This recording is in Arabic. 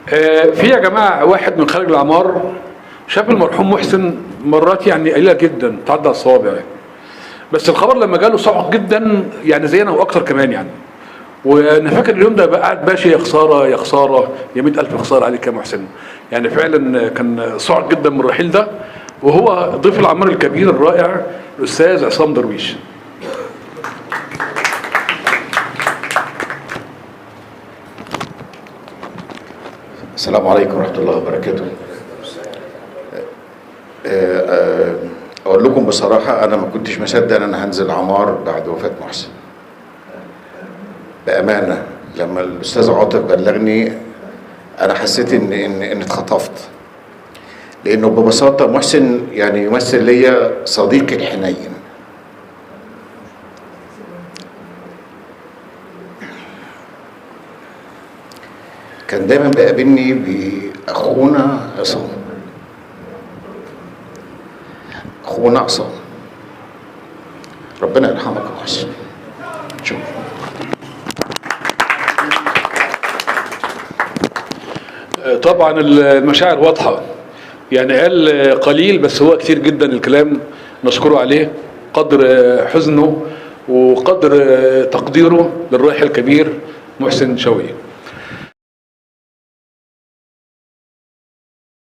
في يا جماعه واحد من خارج العمار شاف المرحوم محسن مرات يعني قليله جدا تعدى على الصوابع يعني. بس الخبر لما جاله صعق جدا يعني زينا واكتر كمان يعني. وانا فاكر اليوم ده بقى قاعد ماشي يا خساره يا خساره يا 100,000 خساره عليك يا محسن. يعني فعلا كان صعق جدا من الرحيل ده. وهو ضيف العمار الكبير الرائع الاستاذ عصام درويش. السلام عليكم ورحمة الله وبركاته. أقول لكم بصراحة أنا ما كنتش مصدق إن أنا هنزل عمار بعد وفاة محسن. بأمانة لما الأستاذ عاطف بلغني أنا حسيت إن اتخطفت. لأنه ببساطة محسن يعني يمثل ليا صديقي الحنين. كان دايما بيقابلني بأخونا عصام. أخونا عصام. ربنا يرحمك يا محسن. شكرا. طبعا المشاعر واضحه. يعني قال قليل بس هو كتير جدا الكلام نشكره عليه قدر حزنه وقدر تقديره للراحل الكبير محسن شوقي.